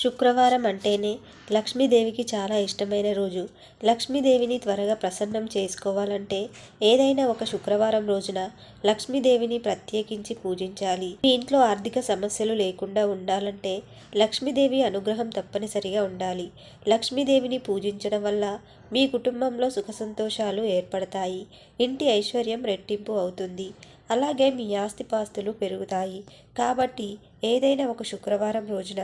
శుక్రవారం అంటేనే లక్ష్మీదేవికి చాలా ఇష్టమైన రోజు. లక్ష్మీదేవిని త్వరగా ప్రసన్నం చేసుకోవాలంటే ఏదైనా ఒక శుక్రవారం రోజున లక్ష్మీదేవిని ప్రత్యేకించి పూజించాలి. మీ ఇంట్లో ఆర్థిక సమస్యలు లేకుండా ఉండాలంటే లక్ష్మీదేవి అనుగ్రహం తప్పనిసరిగా ఉండాలి. లక్ష్మీదేవిని పూజించడం వల్ల మీ కుటుంబంలో సుఖ సంతోషాలు ఏర్పడతాయి. ఇంటి ఐశ్వర్యం రెట్టింపు అవుతుంది. అలాగే మీ ఆస్తిపాస్తులు పెరుగుతాయి. కాబట్టి ఏదైనా ఒక శుక్రవారం రోజున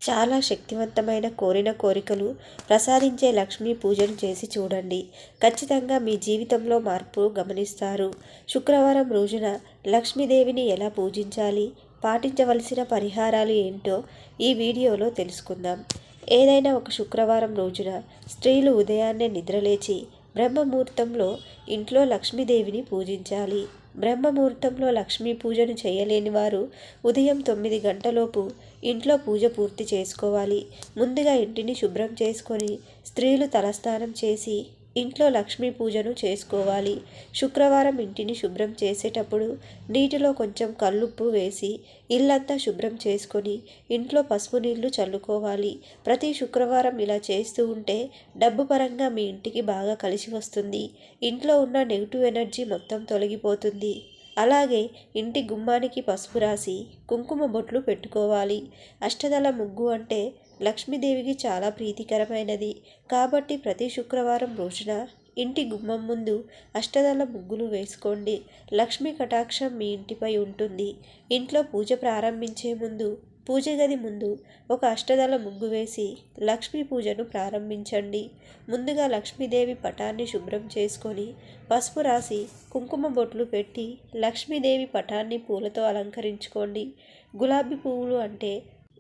చాలా శక్తివంతమైన కోరిన కోరికలు ప్రసాదించే లక్ష్మీ పూజను చేసి చూడండి. ఖచ్చితంగా మీ జీవితంలో మార్పు గమనిస్తారు. శుక్రవారం రోజున లక్ష్మీదేవిని ఎలా పూజించాలి, పాటించవలసిన పరిహారాలు ఏంటో ఈ వీడియోలో తెలుసుకుందాం. ఏదైనా ఒక శుక్రవారం రోజున స్త్రీలు ఉదయాన్నే నిద్రలేచి బ్రహ్మముహూర్తంలో ఇంట్లో లక్ష్మీదేవిని పూజించాలి. బ్రహ్మముహూర్తంలో లక్ష్మీ పూజను చేయలేని వారు ఉదయం 9 గంటలోపు ఇంట్లో పూజ పూర్తి చేసుకోవాలి. ముందుగా ఇంటిని శుభ్రం చేసుకొని స్త్రీలు తలస్నానం చేసి ఇంట్లో లక్ష్మీ పూజను చేసుకోవాలి. శుక్రవారం ఇంటిని శుభ్రం చేసేటప్పుడు నీటిలో కొంచెం కల్లుప్పు వేసి ఇల్లంతా శుభ్రం చేసుకొని ఇంట్లో పసుపు నీళ్లు చల్లుకోవాలి. ప్రతి శుక్రవారం ఇలా చేస్తూ ఉంటే డబ్బు పరంగా మీ ఇంటికి బాగా కలిసి వస్తుంది. ఇంట్లో ఉన్న నెగిటివ్ ఎనర్జీ మొత్తం తొలగిపోతుంది. అలాగే ఇంటి గుమ్మానికి పసుపు రాసి కుంకుమ బొట్లు పెట్టుకోవాలి. అష్టదళ ముగ్గు అంటే లక్ష్మీదేవికి చాలా ప్రీతికరమైనది. కాబట్టి ప్రతి శుక్రవారం రోజున ఇంటి గుమ్మం ముందు అష్టదళ ముగ్గులు వేసుకోండి. లక్ష్మీ కటాక్షం మీ ఇంటిపై ఉంటుంది. ఇంట్లో పూజ ప్రారంభించే ముందు పూజ గది ముందు ఒక అష్టదళ ముగ్గు వేసి లక్ష్మీ పూజను ప్రారంభించండి. ముందుగా లక్ష్మీదేవి పటాన్ని శుభ్రం చేసుకొని పసుపు రాసి కుంకుమ బొట్లు పెట్టి లక్ష్మీదేవి పటాన్ని పూలతో అలంకరించుకోండి. గులాబీ పువ్వులు అంటే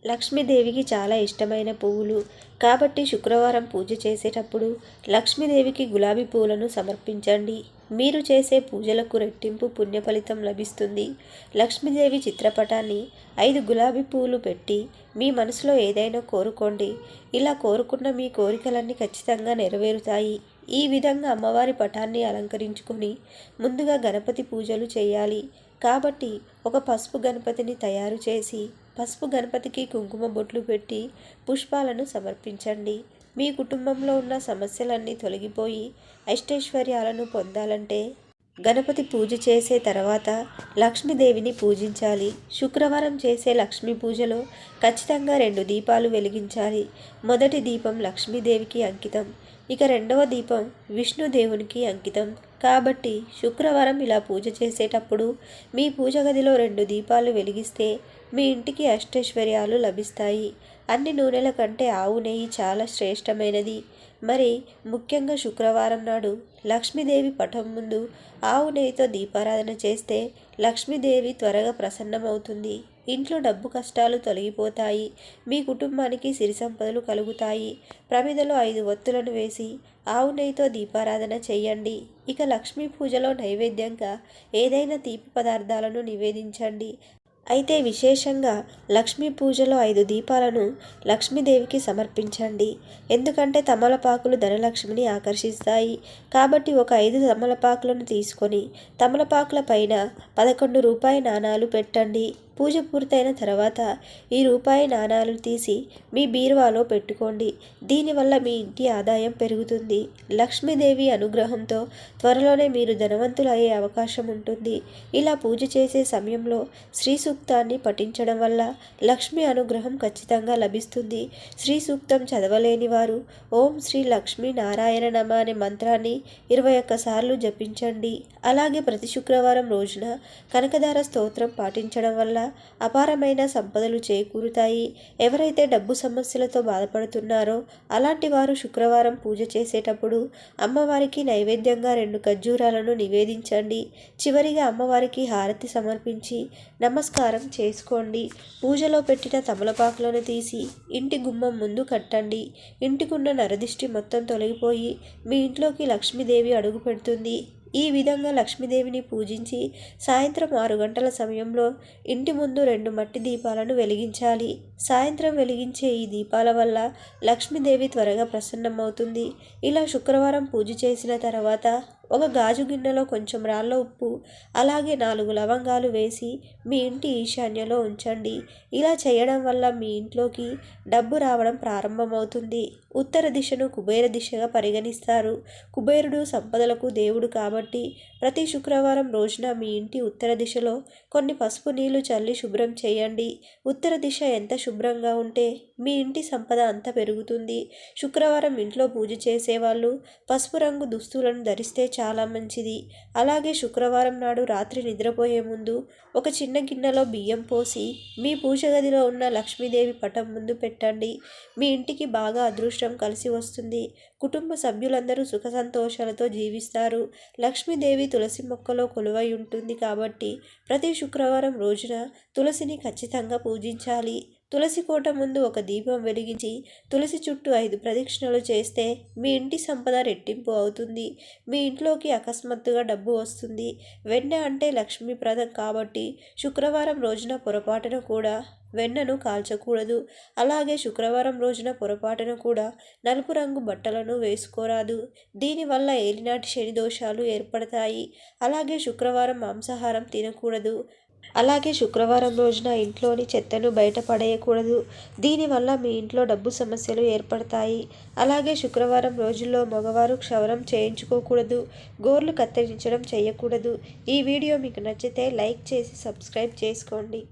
లక్ష్మీదేవికి చాలా ఇష్టమైన పువ్వులు. కాబట్టి శుక్రవారం పూజ చేసేటప్పుడు లక్ష్మీదేవికి గులాబీ పువ్వులను సమర్పించండి. మీరు చేసే పూజలకు రెట్టింపు పుణ్య ఫలితం లభిస్తుంది. లక్ష్మీదేవి చిత్రపటాన్ని 5 గులాబీ పువ్వులు పెట్టి మీ మనసులో ఏదైనా కోరుకోండి. ఇలా కోరుకున్న మీ కోరికలన్నీ ఖచ్చితంగా నెరవేరుతాయి. ఈ విధంగా అమ్మవారి పటాన్ని అలంకరించుకొని ముందుగా గణపతి పూజలు చేయాలి. కాబట్టి ఒక పసుపు గణపతిని తయారు చేసి పసుపు గణపతికి కుంకుమ బొట్లు పెట్టి పుష్పాలను సమర్పించండి. మీ కుటుంబంలో ఉన్న సమస్యలన్నీ తొలగిపోయి అష్టైశ్వర్యాలను పొందాలంటే గణపతి పూజ చేసే తర్వాత లక్ష్మీదేవిని పూజించాలి. శుక్రవారం చేసే లక్ష్మీ పూజలో ఖచ్చితంగా 2 దీపాలు వెలిగించాలి. మొదటి దీపం లక్ష్మీదేవికి అంకితం, ఇక రెండవ దీపం విష్ణుదేవునికి అంకితం. కాబట్టి శుక్రవారం ఇలా పూజ చేసేటప్పుడు మీ పూజ గదిలో 2 దీపాలు వెలిగిస్తే మీ ఇంటికి అష్టైశ్వర్యాలు లభిస్తాయి. అన్ని నూనెల కంటే ఆవు నెయ్యి చాలా శ్రేష్టమైనది. మరి ముఖ్యంగా శుక్రవారం నాడు లక్ష్మీదేవి పటం ముందు ఆవు నెయ్యితో దీపారాధన చేస్తే లక్ష్మీదేవి త్వరగా ప్రసన్నమవుతుంది. ఇంట్లో డబ్బు కష్టాలు తొలగిపోతాయి. మీ కుటుంబానికి సిరి సంపదలు కలుగుతాయి. ప్రమిదలో 5 ఒత్తులను వేసి ఆవు నెయ్యితో దీపారాధన చేయండి. ఇక లక్ష్మీ పూజలో నైవేద్యంగా ఏదైనా తీపి పదార్థాలను నివేదించండి. అయితే విశేషంగా లక్ష్మీ పూజలో 5 దీపాలను లక్ష్మీదేవికి సమర్పించండి. ఎందుకంటే తమలపాకులు ధనలక్ష్మిని ఆకర్షిస్తాయి. కాబట్టి ఒక 5 తమలపాకులను తీసుకొని తమలపాకుల పైన 11 రూపాయి నాణాలు పెట్టండి. పూజ పూర్తయిన తర్వాత ఈ రూపాయి నాణాలు తీసి మీ బీరువాలో పెట్టుకోండి. దీనివల్ల మీ ఇంటి ఆదాయం పెరుగుతుంది. లక్ష్మీదేవి అనుగ్రహంతో త్వరలోనే మీరు ధనవంతులు అయ్యే అవకాశం ఉంటుంది. ఇలా పూజ చేసే సమయంలో శ్రీ సూక్తాన్ని పఠించడం వల్ల లక్ష్మీ అనుగ్రహం ఖచ్చితంగా లభిస్తుంది. శ్రీ సూక్తం చదవలేని వారు ఓం శ్రీ లక్ష్మీ నారాయణ నమ అనే మంత్రాన్ని 21 సార్లు జపించండి. అలాగే ప్రతి శుక్రవారం రోజున కనకదార స్తోత్రం పాటించడం వల్ల అపారమైన సంపదలు చేకూరుతాయి. ఎవరైతే డబ్బు సమస్యలతో బాధపడుతున్నారో అలాంటి వారు శుక్రవారం పూజ చేసేటప్పుడు అమ్మవారికి నైవేద్యంగా 2 ఖర్జూరాలను నివేదించండి. చివరిగా అమ్మవారికి హారతి సమర్పించి నమస్కారం చేసుకోండి. పూజలో పెట్టిన తమలపాకులను తీసి ఇంటి గుమ్మం ముందు కట్టండి. ఇంటికున్న నరదిష్టి మొత్తం తొలగిపోయి మీ ఇంట్లోకి లక్ష్మీదేవి అడుగు పెడుతుంది. ఈ విధంగా లక్ష్మీదేవిని పూజించి సాయంత్రం 6 గంటల సమయంలో ఇంటి ముందు 2 మట్టి దీపాలను వెలిగించాలి. సాయంత్రం వెలిగించే ఈ దీపాల వల్ల లక్ష్మీదేవి త్వరగా ప్రసన్నమవుతుంది. ఇలా శుక్రవారం పూజ చేసిన తర్వాత ఒక గాజు గిన్నెలో కొంచెం రాళ్ళ ఉప్పు అలాగే 4 లవంగాలు వేసి మీ ఇంటి ఈశాన్యంలో ఉంచండి. ఇలా చేయడం వల్ల మీ ఇంట్లోకి డబ్బు రావడం ప్రారంభమవుతుంది. ఉత్తర దిశను కుబేర దిశగా పరిగణిస్తారు. కుబేరుడు సంపదలకు దేవుడు కాబట్టి ప్రతి శుక్రవారం రోజున మీ ఇంటి ఉత్తర దిశలో కొన్ని పసుపు నీళ్లు చల్లి శుభ్రం చేయండి. ఉత్తర దిశ ఎంత శుభ్రంగా ఉంటే మీ ఇంటి సంపద అంత పెరుగుతుంది. శుక్రవారం ఇంట్లో పూజ చేసేవాళ్ళు పసుపు రంగు దుస్తులను ధరిస్తే చాలా మంచిది. అలాగే శుక్రవారం నాడు రాత్రి నిద్రపోయే ముందు ఒక చిన్న గిన్నెలో బియ్యం పోసి మీ పూజ గదిలో ఉన్న లక్ష్మీదేవి పటం ముందు పెట్టండి. మీ ఇంటికి బాగా అదృష్టం కలిసి వస్తుంది. కుటుంబ సభ్యులందరూ సుఖ సంతోషాలతో జీవిస్తారు. లక్ష్మీదేవి తులసి మొక్కలో కొలువై ఉంటుంది కాబట్టి ప్రతి శుక్రవారం రోజున తులసిని ఖచ్చితంగా పూజించాలి. తులసి కోట ముందు ఒక దీపం వెలిగించి తులసి చుట్టూ 5 ప్రదక్షిణలు చేస్తే మీ ఇంటి సంపద రెట్టింపు అవుతుంది. మీ ఇంట్లోకి అకస్మాత్తుగా డబ్బు వస్తుంది. వెన్న అంటే లక్ష్మీప్రదం కాబట్టి శుక్రవారం రోజున పొరపాటున కూడా వెన్నను కాల్చకూడదు. అలాగే శుక్రవారం రోజున పొరపాటున కూడా నలుపు రంగు బట్టలను వేసుకోరాదు. దీనివల్ల ఏలినాటి శని దోషాలు ఏర్పడతాయి. అలాగే శుక్రవారం మాంసాహారం తినకూడదు. అలాగే శుక్రవారం రోజున ఇంట్లోని చెత్తను బయట పడేయకూడదు. దీనివల్ల మీ ఇంట్లో డబ్బు సమస్యలు ఏర్పడతాయి. అలాగే శుక్రవారం రోజుల్లో మగవారు క్షవరం చేయించుకోకూడదు. గోర్లు కత్తిరించడం చేయకూడదు. ఈ వీడియో మీకు నచ్చితే లైక్ చేసి సబ్స్క్రైబ్ చేసుకోండి.